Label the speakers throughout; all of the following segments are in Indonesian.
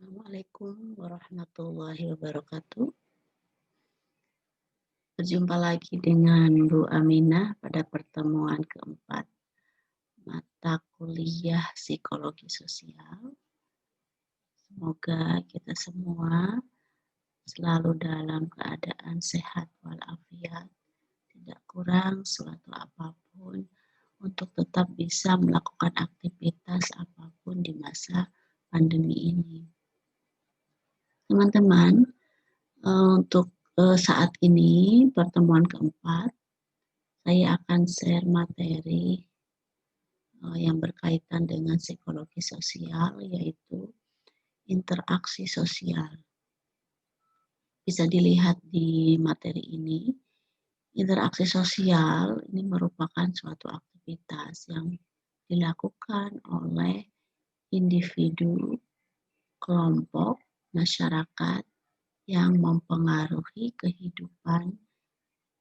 Speaker 1: Assalamualaikum warahmatullahi wabarakatuh. Berjumpa lagi dengan Bu Aminah pada pertemuan keempat mata kuliah psikologi sosial. Semoga kita semua selalu dalam keadaan sehat walafiat, tidak kurang suatu apapun untuk tetap bisa melakukan aktivitas apapun di masa pandemi ini. Teman-teman, untuk saat ini pertemuan keempat, saya akan share materi yang berkaitan dengan psikologi sosial, yaitu interaksi sosial. Bisa dilihat di materi ini, interaksi sosial ini merupakan suatu aktivitas yang dilakukan oleh individu, kelompok, masyarakat yang mempengaruhi kehidupan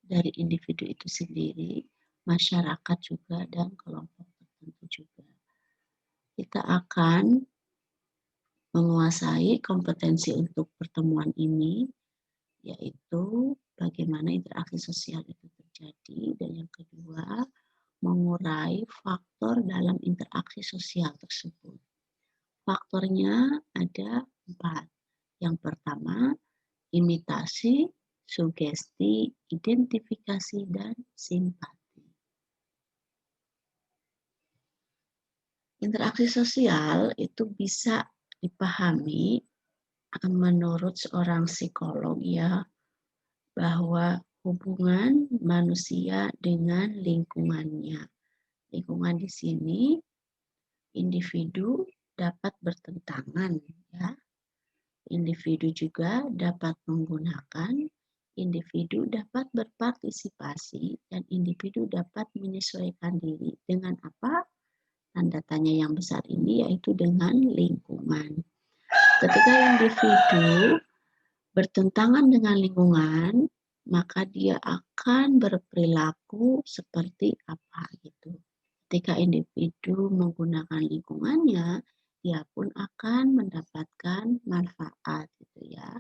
Speaker 1: dari individu itu sendiri, masyarakat juga, dan kelompok tertentu juga. Kita akan menguasai kompetensi untuk pertemuan ini, yaitu bagaimana interaksi sosial itu terjadi, dan yang kedua, mengurai faktor dalam interaksi sosial tersebut. Faktornya ada 4. Yang pertama, imitasi, sugesti, identifikasi, dan simpati. Interaksi sosial itu bisa dipahami menurut seorang psikolog ya, bahwa hubungan manusia dengan lingkungannya. Lingkungan di sini individu dapat bertentangan ya. Individu juga dapat menggunakan, individu dapat berpartisipasi, dan individu dapat menyesuaikan diri dengan apa? Tanda tanya yang besar ini yaitu dengan lingkungan. Ketika individu bertentangan dengan lingkungan, maka dia akan berperilaku seperti apa gitu. Ketika individu menggunakan lingkungannya, dia pun akan mendapatkan manfaat gitu ya.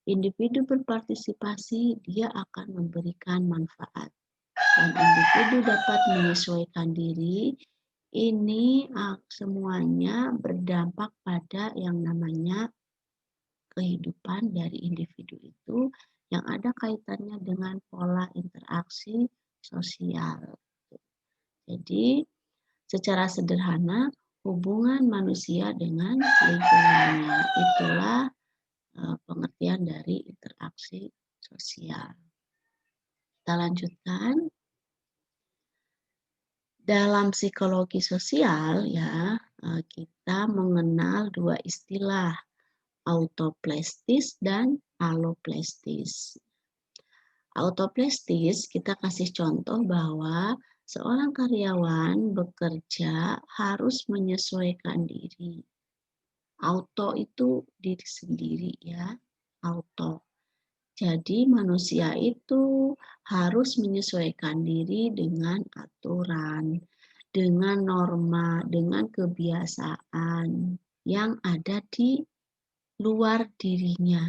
Speaker 1: Individu berpartisipasi, dia akan memberikan manfaat. Dan individu dapat menyesuaikan diri, ini semuanya berdampak pada yang namanya kehidupan dari individu itu yang ada kaitannya dengan pola interaksi sosial. Jadi, secara sederhana, hubungan manusia dengan lingkungannya. Itulah pengertian dari interaksi sosial. Kita lanjutkan. Dalam psikologi sosial ya, kita mengenal 2 istilah, autoplestis dan aloplestis. Autoplestis kita kasih contoh bahwa seorang karyawan bekerja harus menyesuaikan diri. Auto itu diri sendiri ya, auto. Jadi manusia itu harus menyesuaikan diri dengan aturan, dengan norma, dengan kebiasaan yang ada di luar dirinya.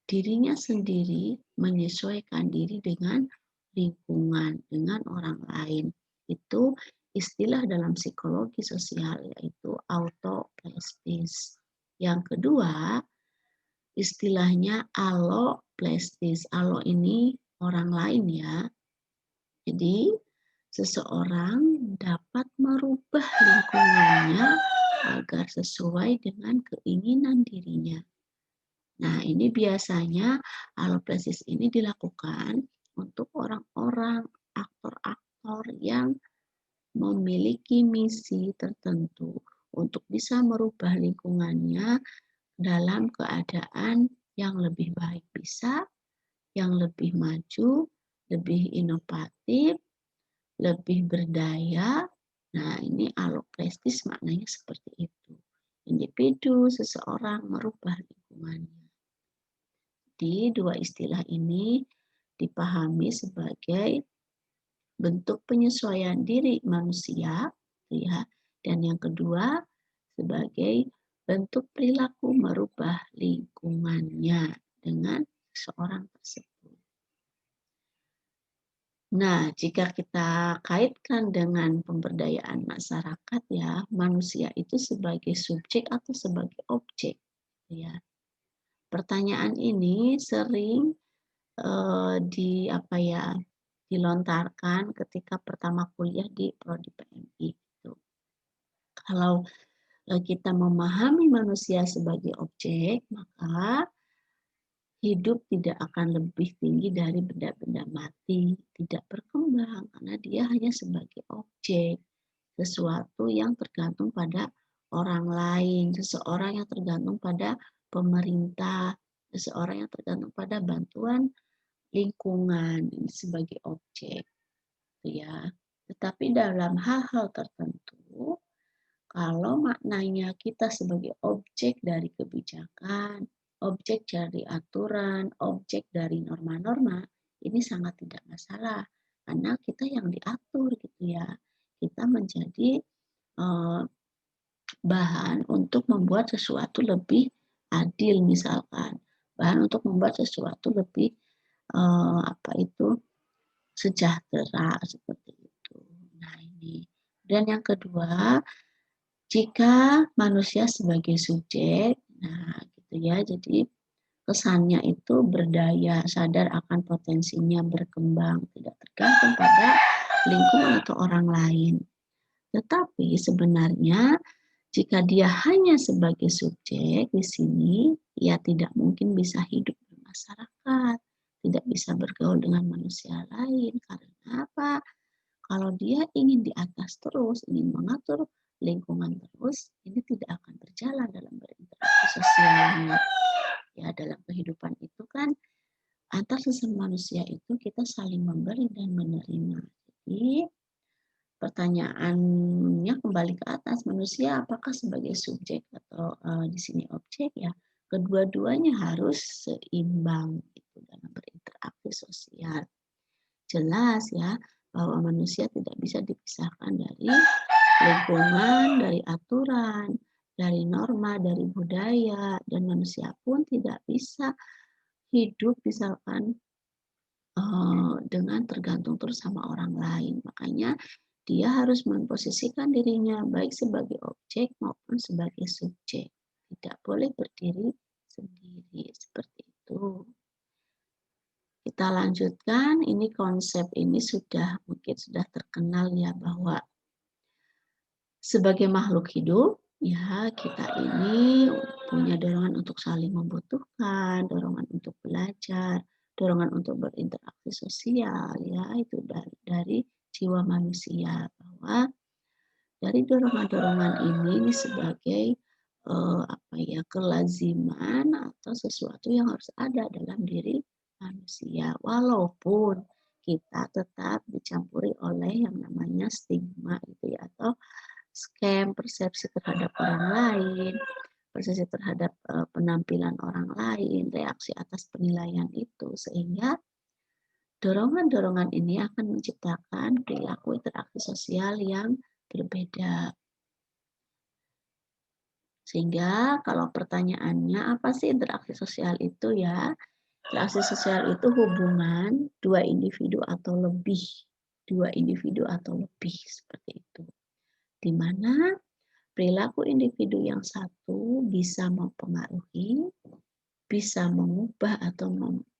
Speaker 1: Dirinya sendiri menyesuaikan diri dengan lingkungan, dengan orang lain. Itu istilah dalam psikologi sosial yaitu autoplestis. Yang kedua, istilahnya aloplestis. Alo ini orang lain ya. Jadi seseorang dapat merubah lingkungannya agar sesuai dengan keinginan dirinya. Nah, ini biasanya aloplestis ini dilakukan untuk orang-orang, aktor-aktor yang memiliki misi tertentu untuk bisa merubah lingkungannya dalam keadaan yang lebih baik, bisa yang lebih maju, lebih inovatif, lebih berdaya. Nah, ini aloplestis maknanya seperti itu. Individu, seseorang merubah lingkungannya. Di 2 istilah ini dipahami sebagai bentuk penyesuaian diri manusia, ya, dan yang kedua sebagai bentuk perilaku merubah lingkungannya dengan seorang tersebut. Nah, jika kita kaitkan dengan pemberdayaan masyarakat ya, manusia itu sebagai subjek atau sebagai objek, ya. Pertanyaan ini sering di apa ya, dilontarkan ketika pertama kuliah di prodi PMI gitu. Kalau kita memahami manusia sebagai objek, maka hidup tidak akan lebih tinggi dari benda-benda mati, tidak berkembang karena dia hanya sebagai objek, sesuatu yang tergantung pada orang lain, seseorang yang tergantung pada pemerintah, seseorang yang tergantung pada bantuan lingkungan ini sebagai objek, gitu ya. Tetapi dalam hal-hal tertentu, kalau maknanya kita sebagai objek dari kebijakan, objek dari aturan, objek dari norma-norma, ini sangat tidak masalah karena kita yang diatur gitu ya. Kita menjadi eh, bahan untuk membuat sesuatu lebih adil misalkan, bahan untuk membuat sesuatu lebih apa itu sejahtera seperti itu. Nah ini. Dan yang kedua, jika manusia sebagai subjek, nah gitu ya, jadi kesannya itu berdaya, sadar akan potensinya berkembang, tidak tergantung pada lingkungan atau orang lain. Tetapi sebenarnya jika dia hanya sebagai subjek di sini, ia tidak mungkin bisa hidup bermasyarakat, tidak bisa bergaul dengan manusia lain. Karena apa? Kalau dia ingin di atas terus, ingin mengatur lingkungan terus, ini tidak akan berjalan dalam berinteraksi sosialnya. Ya, dalam kehidupan itu kan antar sesama manusia itu kita saling memberi dan menerima. Jadi pertanyaannya kembali ke atas, manusia apakah sebagai subjek atau di sini objek ya? Kedua-duanya harus seimbang itu dalam berinteraksi sosial. Jelas ya bahwa manusia tidak bisa dipisahkan dari lingkungan, dari aturan, dari norma, dari budaya, dan manusia pun tidak bisa hidup misalkan dengan tergantung terus sama orang lain. Makanya dia harus memposisikan dirinya baik sebagai objek maupun sebagai subjek. Tidak boleh berdiri sendiri seperti itu. Kita lanjutkan, ini konsep ini mungkin sudah terkenal ya bahwa sebagai makhluk hidup, ya kita ini punya dorongan untuk saling membutuhkan, dorongan untuk belajar, dorongan untuk berinteraksi sosial, ya itu dari jiwa manusia bahwa dari dorongan-dorongan ini sebagai apa ya kelaziman atau sesuatu yang harus ada dalam diri manusia, walaupun kita tetap dicampuri oleh yang namanya stigma gitu ya atau scam, persepsi terhadap orang lain, persepsi terhadap penampilan orang lain, reaksi atas penilaian itu, sehingga dorongan-dorongan ini akan menciptakan perilaku interaksi sosial yang berbeda. Sehingga kalau pertanyaannya apa sih interaksi sosial itu ya? Interaksi sosial itu hubungan dua individu atau lebih seperti itu. Di mana perilaku individu yang satu bisa mempengaruhi, bisa mengubah atau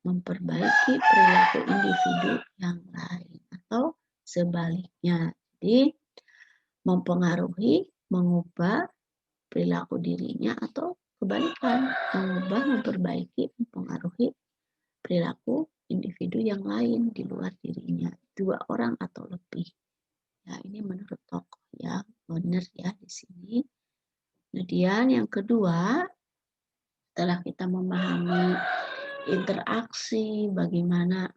Speaker 1: memperbaiki perilaku individu yang lain atau sebaliknya. Jadi mempengaruhi, mengubah perilaku dirinya atau kebalikan, mengubah, memperbaiki, mempengaruhi perilaku individu yang lain di luar dirinya, dua orang atau lebih. Ya, ini menurut tokoh ya, benar ya di sini. Kemudian yang kedua, setelah kita memahami interaksi, bagaimana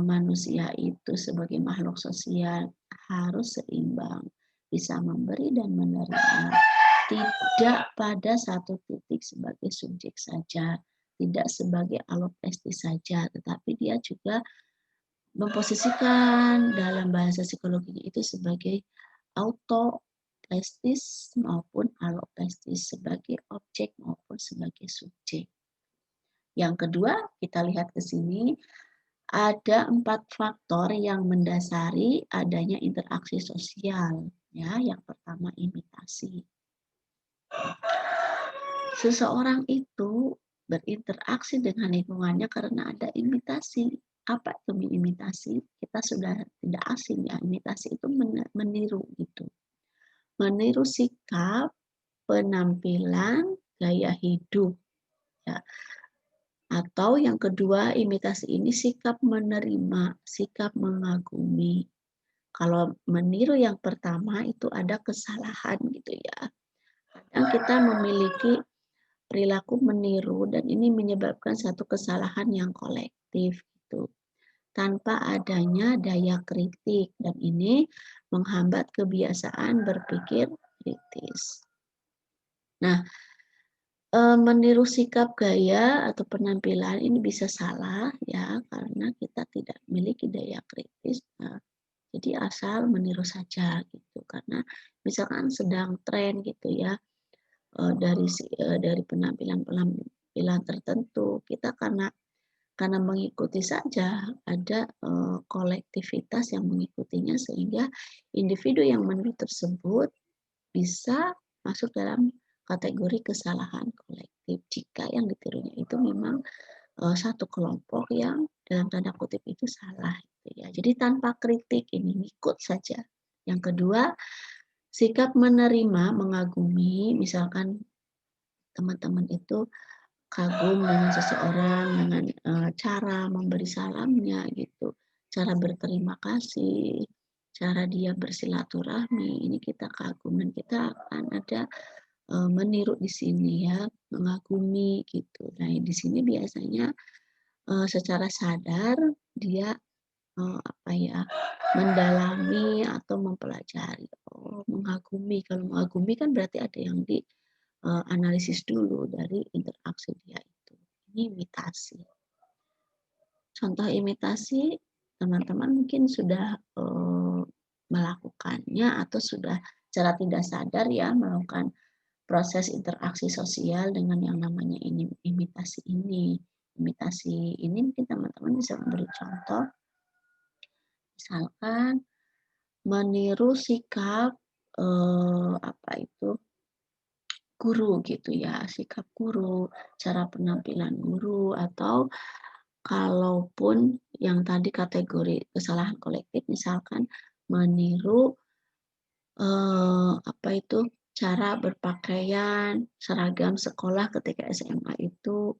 Speaker 1: manusia itu sebagai makhluk sosial harus seimbang, bisa memberi dan menerima, tidak pada satu titik sebagai subjek saja, tidak sebagai alopresti saja, tetapi dia juga memposisikan dalam bahasa psikologi itu sebagai auto hipostastis maupun alostastis sebagai objek maupun sebagai subjek. Yang kedua, kita lihat ke sini, ada 4 faktor yang mendasari adanya interaksi sosial. Ya, yang pertama imitasi. Seseorang itu berinteraksi dengan lingkungannya karena ada imitasi. Apa itu imitasi? Kita sudah tidak asing ya, imitasi itu meniru gitu. Meniru sikap, penampilan, gaya hidup. Ya. Atau yang kedua, imitasi ini sikap menerima, sikap mengagumi. Kalau meniru yang pertama itu ada kesalahan gitu ya. Kadang kita memiliki perilaku meniru dan ini menyebabkan satu kesalahan yang kolektif gitu. Tanpa adanya daya kritik dan ini menghambat kebiasaan berpikir kritis. Nah, meniru sikap, gaya, atau penampilan ini bisa salah ya karena kita tidak memiliki daya kritis. Jadi asal meniru saja gitu karena misalkan sedang tren gitu ya dari penampilan tertentu kita karena mengikuti saja ada kolektivitas yang mengikutinya sehingga individu yang meniru tersebut bisa masuk dalam kategori kesalahan kolektif jika yang ditirunya itu memang satu kelompok yang dalam tanda kutip itu salah gitu ya. Jadi tanpa kritik ini ikut saja. Yang kedua, sikap menerima, mengagumi, misalkan teman-teman itu kagum dengan seseorang dengan cara memberi salamnya gitu, cara berterima kasih, cara dia bersilaturahmi, ini kita kagum dan kita akan ada meniru di sini ya, mengagumi gitu. Nah, di sini biasanya secara sadar dia mendalami atau mempelajari. Oh, mengagumi. Kalau mengagumi kan berarti ada yang dianalisis dulu dari interaksi dia itu. Ini imitasi. Contoh imitasi teman-teman mungkin sudah melakukannya atau sudah secara tidak sadar ya melakukan proses interaksi sosial dengan yang namanya imitasi ini. Imitasi ini mungkin teman-teman bisa memberi contoh, misalkan meniru sikap guru gitu ya, sikap guru, cara penampilan guru atau kalaupun yang tadi kategori kesalahan kolektif misalkan meniru cara berpakaian seragam sekolah ketika SMA itu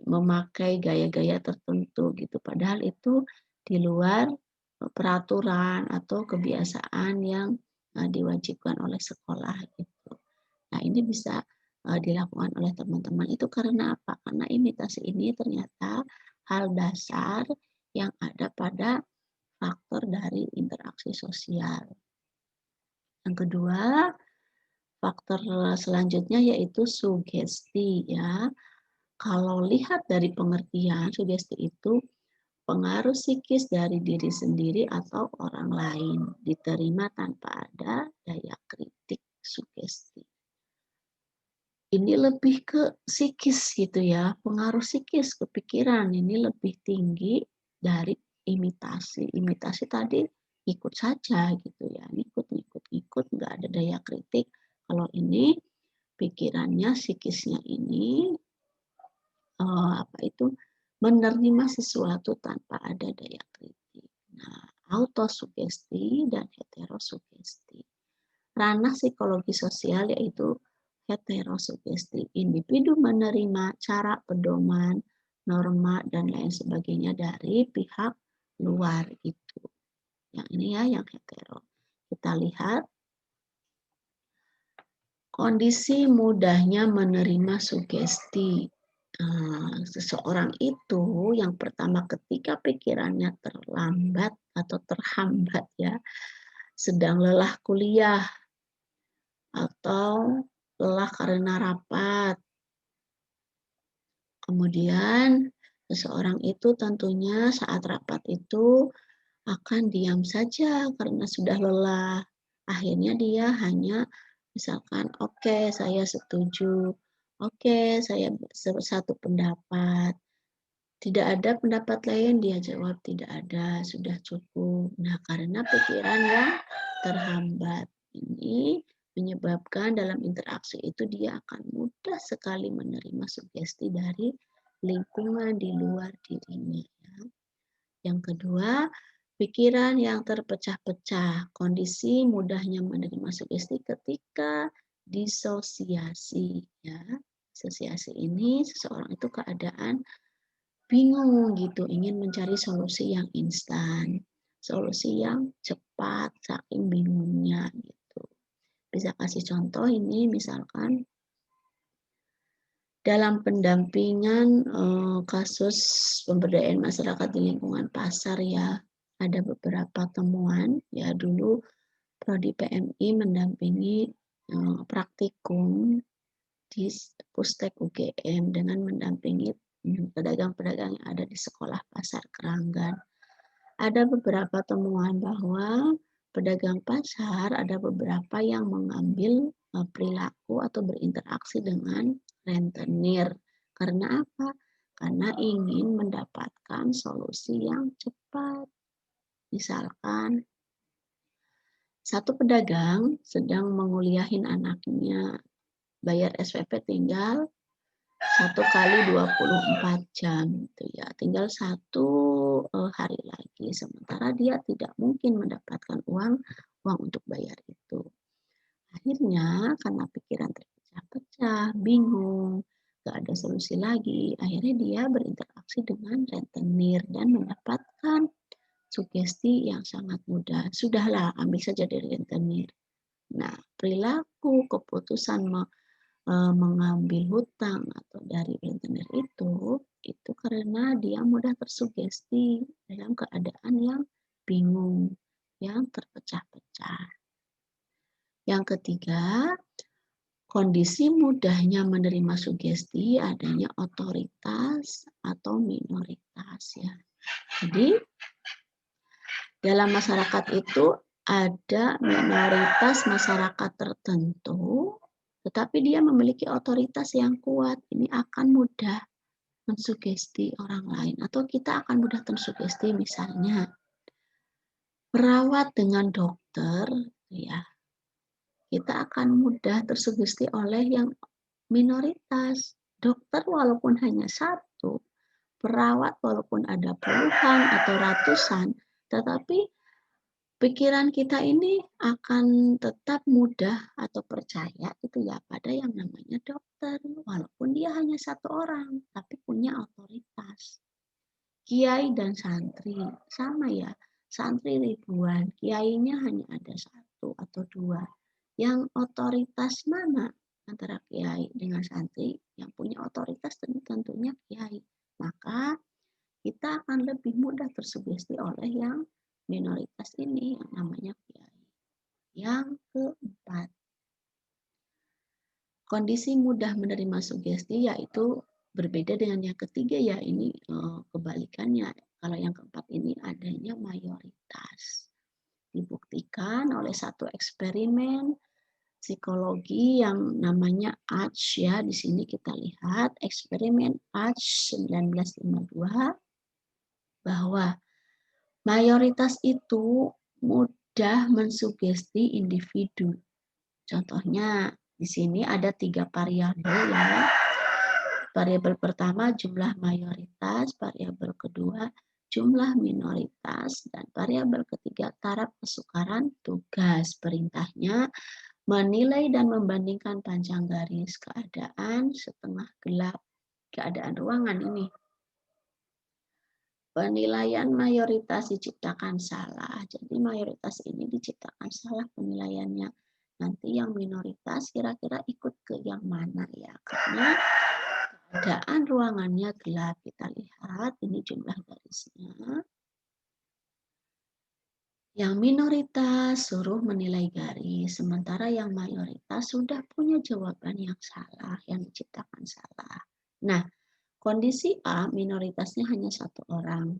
Speaker 1: memakai gaya-gaya tertentu gitu. Padahal itu di luar peraturan atau kebiasaan yang diwajibkan oleh sekolah gitu. Nah, ini bisa dilakukan oleh teman-teman itu karena apa? Karena imitasi ini ternyata hal dasar yang ada pada faktor dari interaksi sosial. Yang kedua, faktor selanjutnya yaitu sugesti ya. Kalau lihat dari pengertian, sugesti itu pengaruh psikis dari diri sendiri atau orang lain, diterima tanpa ada daya kritik sugesti. Ini lebih ke psikis gitu ya, pengaruh psikis ke pikiran ini lebih tinggi dari imitasi. Imitasi tadi ikut saja gitu ya, ikut, nggak ada daya kritik. Kalau ini pikirannya, psikisnya ini menerima sesuatu tanpa ada daya kritik. Nah, autosugesti dan heterosugesti. Ranah psikologi sosial yaitu heterosugesti. Individu menerima cara pedoman, norma, dan lain sebagainya dari pihak luar itu. Yang ini ya, yang hetero. Kita lihat kondisi mudahnya menerima sugesti. Seseorang itu yang pertama ketika pikirannya terlambat atau terhambat ya, sedang lelah kuliah atau lelah karena rapat. Kemudian seseorang itu tentunya saat rapat itu akan diam saja karena sudah lelah. Akhirnya dia hanya misalkan, "Oke, saya setuju. Oke, saya satu pendapat." Tidak ada pendapat lain, dia jawab, "Tidak ada, sudah cukup." Nah, karena pikiran yang terhambat ini menyebabkan dalam interaksi itu dia akan mudah sekali menerima sugesti dari lingkungan di luar dirinya, ya. Yang kedua, pikiran yang terpecah-pecah. Kondisi mudahnya menerima sugesti ketika disosiasi, ya. Disosiasi ini seseorang itu keadaan bingung gitu, ingin mencari solusi yang instan, solusi yang cepat, saking bingungnya gitu. Bisa kasih contoh ini misalkan dalam pendampingan kasus pemberdayaan masyarakat di lingkungan pasar ya, ada beberapa temuan ya dulu Prodi PMI mendampingi praktikum di Pustek UGM dengan mendampingi pedagang-pedagang yang ada di sekolah pasar Keranggan. Ada beberapa temuan bahwa pedagang pasar ada beberapa yang mengambil perilaku atau berinteraksi dengan rentenir. Karena apa? Karena ingin mendapatkan solusi yang cepat. Misalkan satu pedagang sedang menguliahin anaknya, bayar SPP tinggal 1 kali 24 jam gitu ya, tinggal 1 hari lagi, sementara dia tidak mungkin mendapatkan uang untuk bayar itu. Akhirnya karena pikiran terpecah-pecah, bingung, gak ada solusi lagi, akhirnya dia berinteraksi dengan rentenir dan mendapatkan sugesti yang sangat mudah. Sudahlah, ambil saja dari rentenir. Nah, perilaku keputusan mengambil hutang atau dari rentenir itu karena dia mudah tersugesti dalam keadaan yang bingung, yang terpecah-pecah. Yang ketiga, kondisi mudahnya menerima sugesti adanya otoritas atau minoritas ya. Jadi dalam masyarakat itu ada minoritas masyarakat tertentu, tetapi dia memiliki otoritas yang kuat. Ini akan mudah mensugesti orang lain, atau kita akan mudah tersugesti misalnya perawat dengan dokter, ya. Kita akan mudah tersugesti oleh yang minoritas. Dokter walaupun hanya satu, perawat walaupun ada puluhan atau ratusan, tetapi pikiran kita ini akan tetap mudah atau percaya itu ya pada yang namanya dokter, walaupun dia hanya satu orang, tapi punya otoritas. Kiai dan santri, sama ya, santri ribuan, kiainya hanya ada satu atau dua. Yang otoritas mana antara kiai dengan santri? Yang punya otoritas tentunya kiai. Maka kita akan lebih mudah tersugesti oleh yang minoritas ini yang namanya kiai. Yang keempat, kondisi mudah menerima sugesti yaitu berbeda dengan yang ketiga ya, ini kebalikannya. Kalau yang keempat ini adanya mayoritas. Dibuktikan oleh satu eksperimen psikologi yang namanya Asch ya. Di sini kita lihat eksperimen Asch 1952 bahwa mayoritas itu mudah mensugesti individu. Contohnya di sini ada 3 variabel ya. Variabel pertama jumlah mayoritas, variabel kedua jumlah minoritas, dan variabel ketiga taraf kesukaran tugas. Perintahnya menilai dan membandingkan panjang garis keadaan setengah gelap, keadaan ruangan ini. Penilaian mayoritas diciptakan salah. Jadi mayoritas ini diciptakan salah penilaiannya. Nanti yang minoritas kira-kira ikut ke yang mana ya. Karena keadaan ruangannya gelap. Kita lihat ini jumlah garisnya. Yang minoritas suruh menilai garis. Sementara yang mayoritas sudah punya jawaban yang salah. Yang diciptakan salah. Nah, kondisi A minoritasnya hanya satu orang.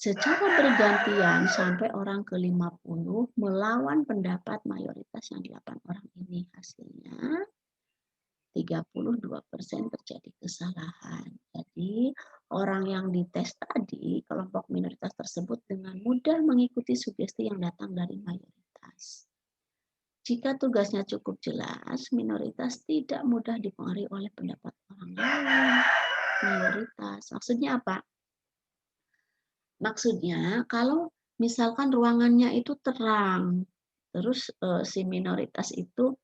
Speaker 1: secara bergantian sampai orang ke-50 melawan pendapat mayoritas yang 8 orang ini. Hasilnya 32% terjadi kesalahan. Jadi orang yang dites tadi, kelompok minoritas tersebut dengan mudah mengikuti sugesti yang datang dari mayoritas. Jika tugasnya cukup jelas, minoritas tidak mudah dipengaruhi oleh pendapat orang lain. Mayoritas. Maksudnya apa? Maksudnya kalau misalkan ruangannya itu terang, terus si minoritas itu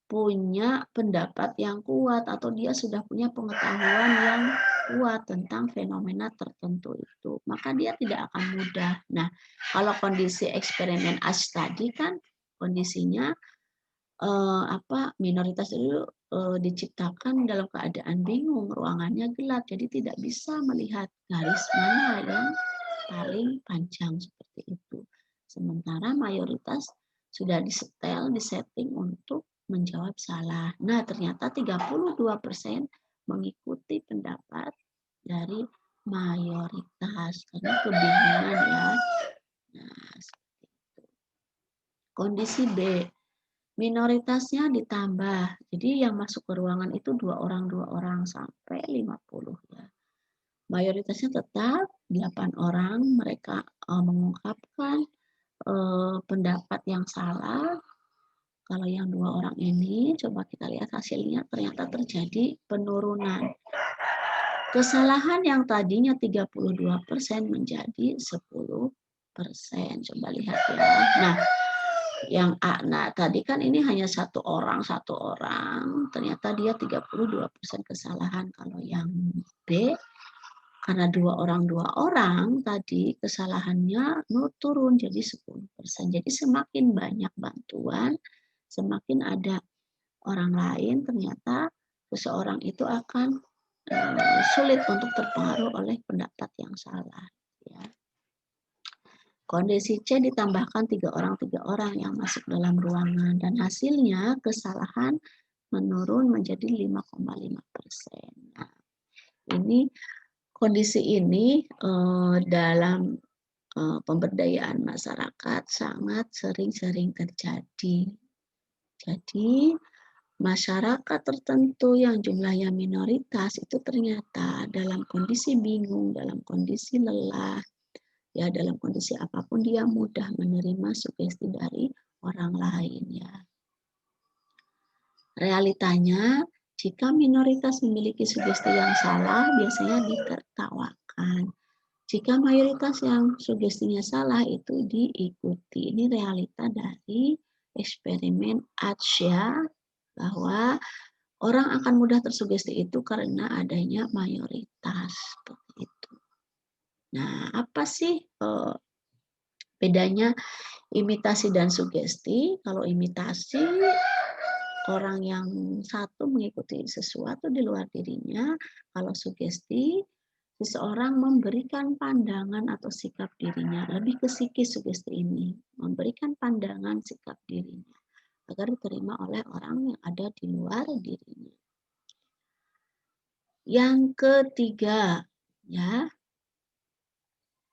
Speaker 1: punya pendapat yang kuat atau dia sudah punya pengetahuan yang kuat tentang fenomena tertentu itu, maka dia tidak akan mudah. Nah, kalau kondisi eksperimen ASH tadi kan kondisinya minoritas itu diciptakan dalam keadaan bingung, ruangannya gelap, jadi tidak bisa melihat garis mana yang paling panjang seperti itu. Sementara mayoritas sudah disetel, disetting untuk menjawab salah. Nah, ternyata 32% mengikuti pendapat dari mayoritas karena kebingungan ya. Nah, seperti itu. Kondisi B, minoritasnya ditambah. Jadi yang masuk ke ruangan itu 2 orang sampai 50 ya. Mayoritasnya tetap 8 orang, mereka mengungkapkan pendapat yang salah. Kalau yang 2 orang ini, coba kita lihat hasilnya, ternyata terjadi penurunan. Kesalahan yang tadinya 32% menjadi 10%. Coba lihat ya. Nah, yang A, nah tadi kan ini hanya satu orang, ternyata dia 32% kesalahan. Kalau yang B, karena 2 orang tadi kesalahannya turun jadi 10%. Jadi semakin banyak bantuan, semakin ada orang lain, ternyata seseorang itu akan sulit untuk terpengaruh oleh pendapat yang salah. Ya. Kondisi C ditambahkan 3 orang yang masuk dalam ruangan dan hasilnya kesalahan menurun menjadi 5,5%. Nah, ini kondisi ini dalam pemberdayaan masyarakat sangat sering-sering terjadi. Jadi masyarakat tertentu yang jumlahnya minoritas itu ternyata dalam kondisi bingung, dalam kondisi lelah, ya dalam kondisi apapun dia mudah menerima sugesti dari orang lain ya. Realitanya jika minoritas memiliki sugesti yang salah biasanya ditertawakan. Jika mayoritas yang sugestinya salah itu diikuti. Ini realita dari eksperimen ATSH ya, bahwa orang akan mudah tersugesti itu karena adanya mayoritas seperti itu. Nah, apa sih bedanya imitasi dan sugesti? Kalau imitasi, orang yang satu mengikuti sesuatu di luar dirinya. Kalau sugesti, seseorang memberikan pandangan atau sikap dirinya. Lebih ke psikis sugesti ini. Memberikan pandangan sikap dirinya agar diterima oleh orang yang ada di luar dirinya. Yang ketiga, ya.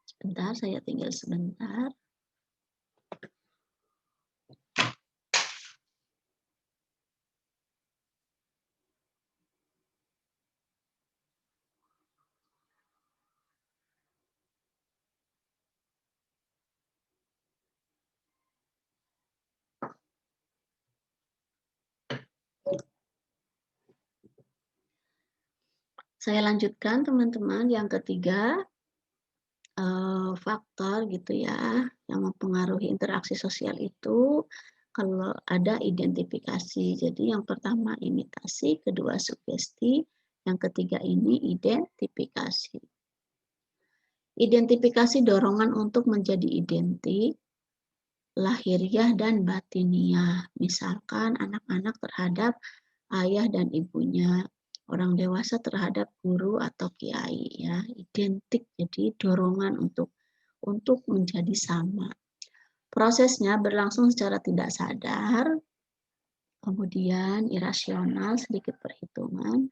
Speaker 1: Sebentar, saya tinggal sebentar. Saya lanjutkan teman-teman, yang ketiga faktor gitu ya yang mempengaruhi interaksi sosial itu kalau ada identifikasi. Jadi yang pertama imitasi, kedua sugesti, yang ketiga ini identifikasi. Identifikasi dorongan untuk menjadi identik, lahiriah dan batiniah. Misalkan anak-anak terhadap ayah dan ibunya, orang dewasa terhadap guru atau kiai ya, identik, jadi dorongan untuk menjadi sama. Prosesnya berlangsung secara tidak sadar, kemudian irasional, sedikit perhitungan,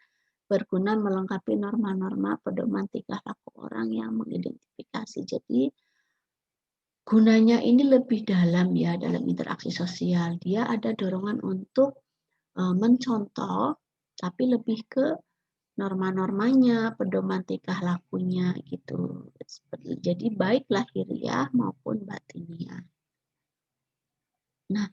Speaker 1: berguna melengkapi norma-norma pedoman tingkah laku orang yang mengidentifikasi. Jadi gunanya ini lebih dalam ya dalam interaksi sosial. Dia ada dorongan untuk mencontoh, tapi lebih ke norma-normanya, pedoman tingkah lakunya gitu. Jadi baik lahiriah maupun batiniah. Nah,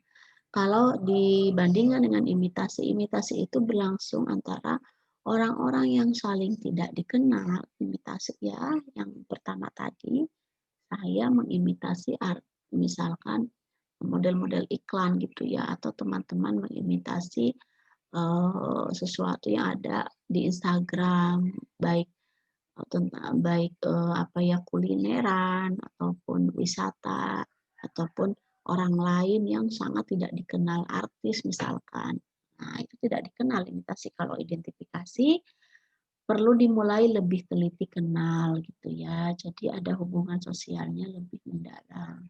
Speaker 1: kalau dibandingkan dengan imitasi, imitasi itu berlangsung antara orang-orang yang saling tidak dikenal. Imitasi ya, yang pertama tadi, saya mengimitasi misalkan model-model iklan gitu ya, atau teman-teman mengimitasi sesuatu yang ada di Instagram, baik apa ya, kulineran ataupun wisata, ataupun orang lain yang sangat tidak dikenal, artis misalkan. Nah, itu tidak dikenal imitasi. Kalau identifikasi perlu dimulai lebih teliti kenal gitu ya. Jadi ada hubungan sosialnya lebih mendalam.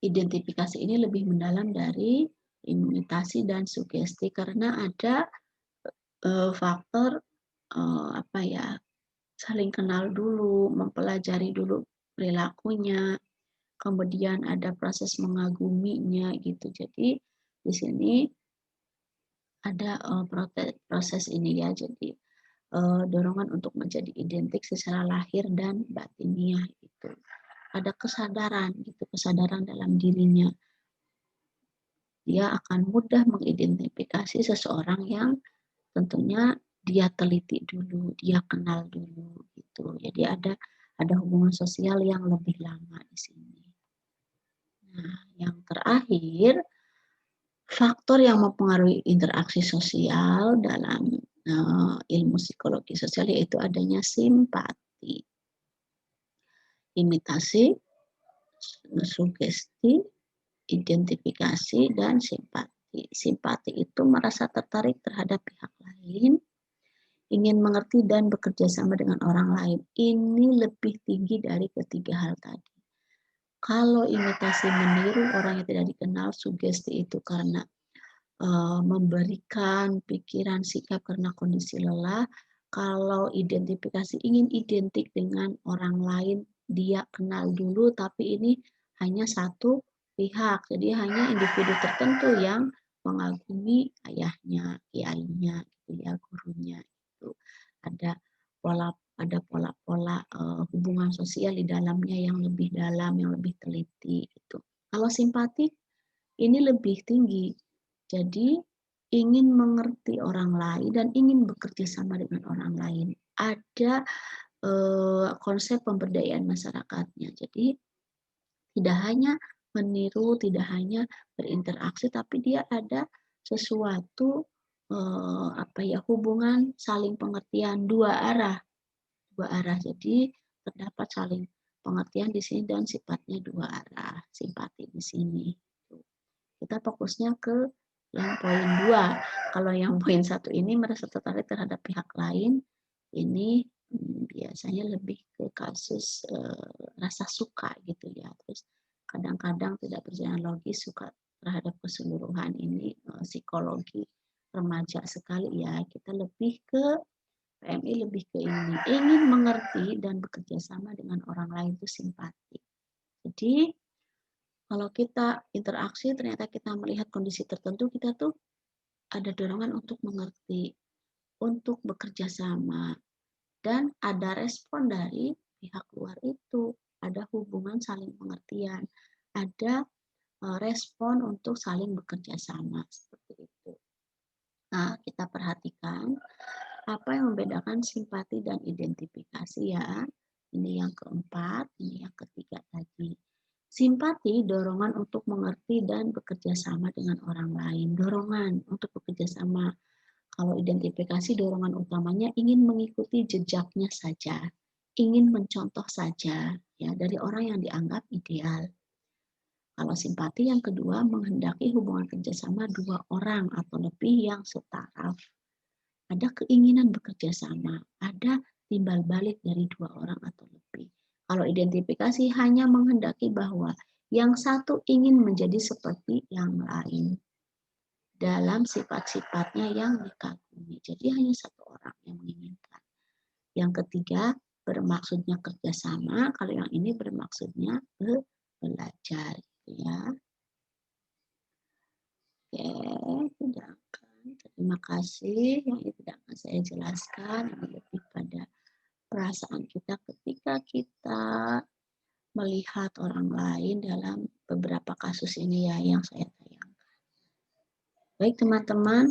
Speaker 1: Identifikasi ini lebih mendalam dari imitasi dan sugesti karena ada faktor apa ya, saling kenal dulu, mempelajari dulu perilakunya, kemudian ada proses mengaguminya gitu. Jadi di sini ada proses ini ya. Jadi dorongan untuk menjadi identik secara lahir dan batiniah gitu. Ada kesadaran gitu, kesadaran dalam dirinya. Dia akan mudah mengidentifikasi seseorang yang tentunya dia teliti dulu, dia kenal dulu gitu. Jadi ada hubungan sosial yang lebih lama di sini. Nah, yang terakhir, faktor yang mempengaruhi interaksi sosial dalam ilmu psikologi sosial yaitu adanya simpati, imitasi, sugesti, identifikasi, dan simpati. Simpati itu merasa tertarik terhadap pihak lain, ingin mengerti dan bekerja sama dengan orang lain. Ini lebih tinggi dari ketiga hal tadi. Kalau imitasi meniru orang yang tidak dikenal, sugesti itu karena memberikan pikiran, sikap karena kondisi lelah. Kalau identifikasi ingin identik dengan orang lain, dia kenal dulu, tapi ini hanya satu pihak. Jadi hanya individu tertentu yang mengagumi ayahnya, kiainya, gitu ya, gurunya. Itu ada pola-pola hubungan sosial di dalamnya yang lebih dalam, yang lebih teliti. Gitu. Kalau simpati ini lebih tinggi. Jadi ingin mengerti orang lain dan ingin bekerja sama dengan orang lain. Ada konsep pemberdayaan masyarakatnya. Jadi tidak hanya meniru, tidak hanya berinteraksi, tapi dia ada sesuatu apa ya, hubungan saling pengertian dua arah, dua arah. Jadi terdapat saling pengertian di sini dan sifatnya dua arah, simpati di sini. Kita fokusnya ke yang poin 2. Kalau yang poin 1 ini merasa tertarik terhadap pihak lain, ini biasanya lebih ke kasus rasa suka gitu ya. Terus kadang-kadang tidak berjalan logis, suka terhadap keseluruhan ini psikologi remaja sekali ya. Kita lebih ke PMI lebih ke ini, ingin mengerti dan bekerja sama dengan orang lain itu simpati. Jadi kalau kita interaksi ternyata kita melihat kondisi tertentu, kita tuh ada dorongan untuk mengerti, untuk bekerja sama, dan ada respon dari pihak luar itu, ada hubungan saling pengertian, ada respon untuk saling bekerja sama seperti itu. Nah, kita perhatikan apa yang membedakan simpati dan identifikasi ya. Ini yang keempat, ini yang ketiga tadi. Simpati, dorongan untuk mengerti dan bekerja sama dengan orang lain. Dorongan untuk bekerja sama. Kalau identifikasi, dorongan utamanya ingin mengikuti jejaknya saja. Ingin mencontoh saja ya dari orang yang dianggap ideal. Kalau simpati yang kedua, menghendaki hubungan kerjasama dua orang atau lebih yang setaraf. Ada keinginan bekerja sama, ada timbal balik dari dua orang atau lebih. Kalau identifikasi hanya menghendaki bahwa yang satu ingin menjadi seperti yang lain. dalam sifat-sifatnya yang dikagumi. Jadi hanya satu orang yang menginginkan. Yang ketiga bermaksudnya kerjasama, kalau yang ini bermaksudnya belajar, gitu ya. Oke, sedangkan terima kasih. Yang ini tidak akan saya jelaskan, ini lebih pada perasaan kita ketika kita melihat orang lain dalam beberapa kasus ini ya yang saya tayangkan. Baik teman-teman,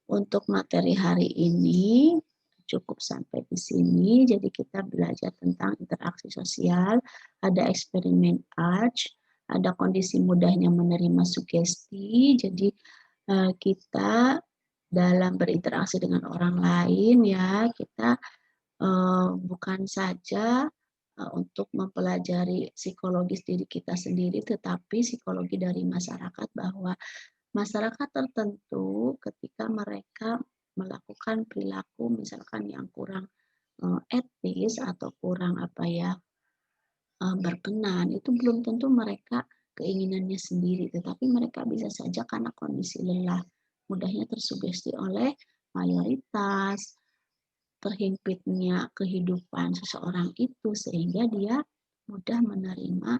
Speaker 1: untuk materi hari ini cukup sampai di sini. Jadi kita belajar tentang interaksi sosial, ada eksperimen Arch, ada kondisi mudahnya menerima sugesti. Jadi kita dalam berinteraksi dengan orang lain ya, kita bukan saja untuk mempelajari psikologis diri kita sendiri, tetapi psikologi dari masyarakat, bahwa masyarakat tertentu ketika mereka melakukan perilaku misalkan yang kurang etis atau kurang berkenan, itu belum tentu mereka keinginannya sendiri, tetapi mereka bisa saja karena kondisi lelah, mudahnya tersugesti oleh mayoritas, terhimpitnya kehidupan seseorang itu, sehingga dia mudah menerima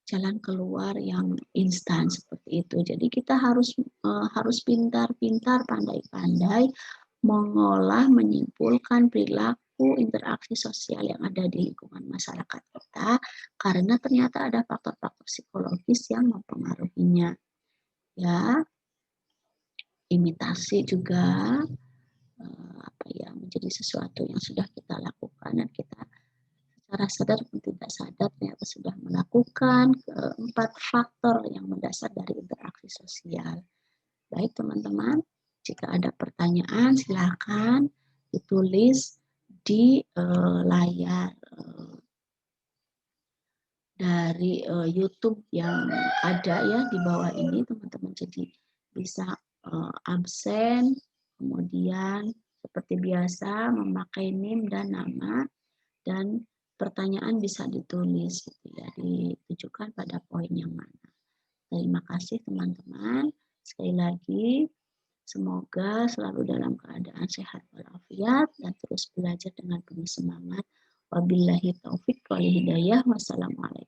Speaker 1: jalan keluar yang instan seperti itu. Jadi kita harus pintar-pintar, pandai-pandai mengolah, menyimpulkan perilaku interaksi sosial yang ada di lingkungan masyarakat kita, karena ternyata ada faktor-faktor psikologis yang mempengaruhinya. Ya, imitasi juga menjadi sesuatu yang sudah kita lakukan dan kita secara sadar pun tidak sadar ternyata sudah melakukan keempat faktor yang mendasar dari interaksi sosial. Baik teman-teman, jika ada pertanyaan silakan ditulis di layar dari YouTube yang ada ya di bawah ini, teman-teman jadi bisa absen, kemudian seperti biasa memakai NIM dan nama, dan pertanyaan bisa ditulis gitu ya, ditujukan pada poin yang mana. Terima kasih teman-teman. Sekali lagi, semoga selalu dalam keadaan sehat walafiat dan terus belajar dengan penuh semangat. Wabillahi taufik wal hidayah. Wassalamualaikum.